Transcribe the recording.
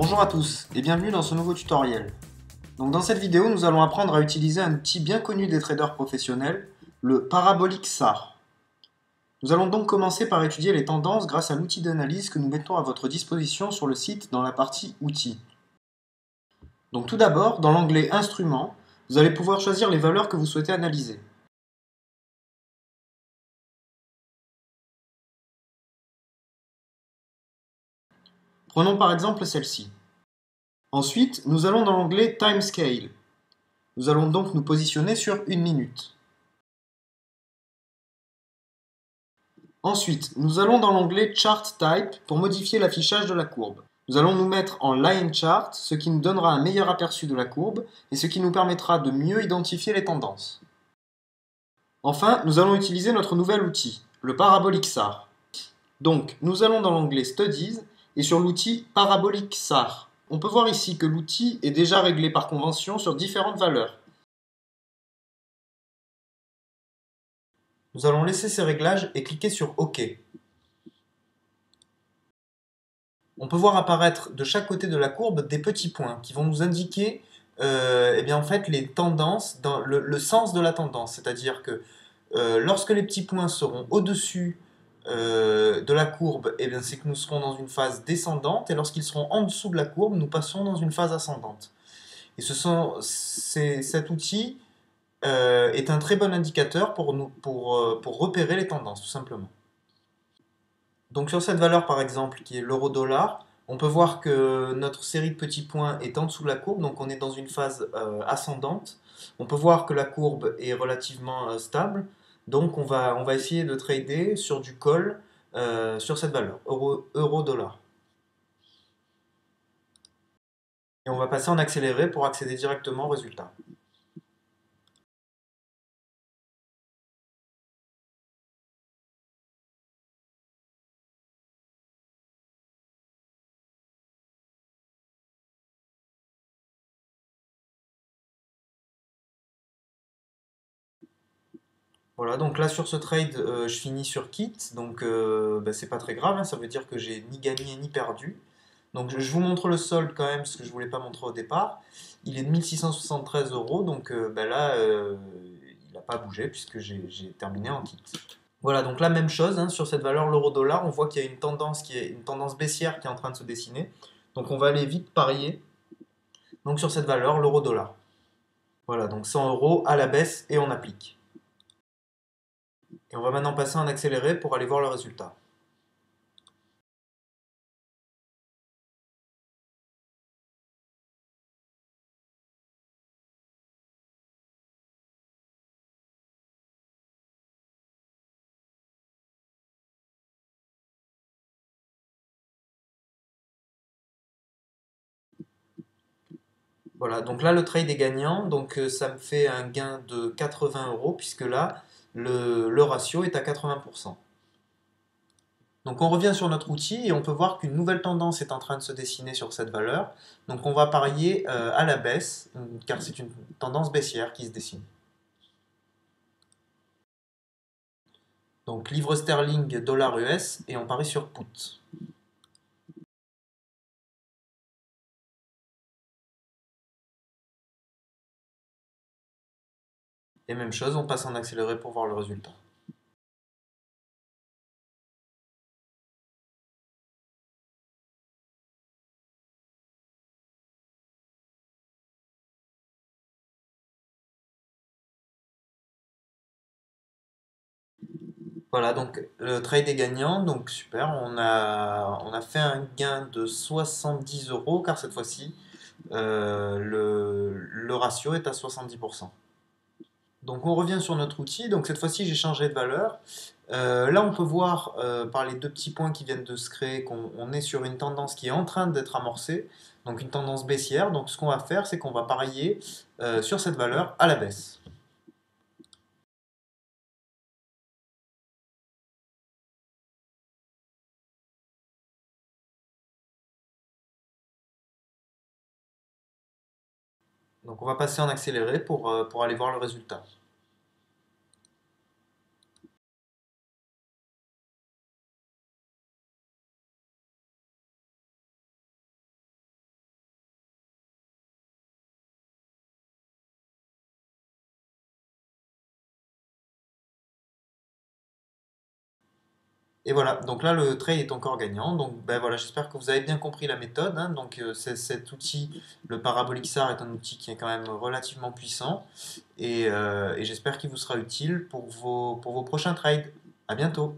Bonjour à tous et bienvenue dans ce nouveau tutoriel. Donc dans cette vidéo, nous allons apprendre à utiliser un outil bien connu des traders professionnels, le Parabolic SAR. Nous allons donc commencer par étudier les tendances grâce à l'outil d'analyse que nous mettons à votre disposition sur le site dans la partie Outils. Donc tout d'abord, dans l'onglet Instruments, vous allez pouvoir choisir les valeurs que vous souhaitez analyser. Prenons par exemple celle-ci. Ensuite, nous allons dans l'onglet Timescale. Nous allons donc nous positionner sur 1 minute. Ensuite, nous allons dans l'onglet Chart Type pour modifier l'affichage de la courbe. Nous allons nous mettre en Line Chart, ce qui nous donnera un meilleur aperçu de la courbe et ce qui nous permettra de mieux identifier les tendances. Enfin, nous allons utiliser notre nouvel outil, le Parabolic SAR. Donc, nous allons dans l'onglet Studies et sur l'outil Parabolic SAR. On peut voir ici que l'outil est déjà réglé par convention sur différentes valeurs. Nous allons laisser ces réglages et cliquer sur OK. On peut voir apparaître de chaque côté de la courbe des petits points qui vont nous indiquer eh bien, en fait, les tendances, dans le sens de la tendance. C'est-à-dire que lorsque les petits points seront au-dessus de la courbe, eh bien, c'est que nous serons dans une phase descendante, et lorsqu'ils seront en dessous de la courbe, nous passons dans une phase ascendante. Et cet outil est un très bon indicateur pour repérer les tendances, tout simplement. Donc sur cette valeur par exemple qui est l'euro-dollar, on peut voir que notre série de petits points est en dessous de la courbe, donc on est dans une phase ascendante. On peut voir que la courbe est relativement stable, donc on va essayer de trader sur du call sur cette valeur, euro-dollar. Et on va passer en accéléré pour accéder directement au résultat. Voilà, donc là sur ce trade, je finis sur Kit, donc c'est pas très grave, hein, ça veut dire que j'ai ni gagné ni perdu. Donc je vous montre le solde quand même, parce que je ne voulais pas montrer au départ. Il est de 1673 euros, donc là, il n'a pas bougé puisque j'ai terminé en kit. Voilà, donc la même chose, hein, sur cette valeur l'euro-dollar, on voit qu'il y a une tendance qui est une tendance baissière qui est en train de se dessiner. Donc on va aller vite parier donc sur cette valeur l'euro-dollar. Voilà, donc 100 euros à la baisse et on applique. Et on va maintenant passer en accéléré pour aller voir le résultat. Voilà, donc là le trade est gagnant, donc ça me fait un gain de 80 euros puisque là le ratio est à 80%. Donc on revient sur notre outil et on peut voir qu'une nouvelle tendance est en train de se dessiner sur cette valeur. Donc on va parier à la baisse car c'est une tendance baissière qui se dessine. Donc livre sterling, dollar US et on parie sur put. Et même chose, on passe en accéléré pour voir le résultat. Voilà, donc le trade est gagnant, donc super, on a fait un gain de 70 euros car cette fois-ci le ratio est à 70%. Donc on revient sur notre outil, donc cette fois-ci j'ai changé de valeur. Là on peut voir par les deux petits points qui viennent de se créer qu'on est sur une tendance qui est en train d'être amorcée, donc une tendance baissière. Donc ce qu'on va faire c'est qu'on va parier sur cette valeur à la baisse. Donc on va passer en accéléré pour aller voir le résultat. Et voilà, donc là le trade est encore gagnant. Donc ben voilà, j'espère que vous avez bien compris la méthode, hein. Donc cet outil, le Parabolic SAR, est un outil qui est quand même relativement puissant et j'espère qu'il vous sera utile pour vos prochains trades. À bientôt.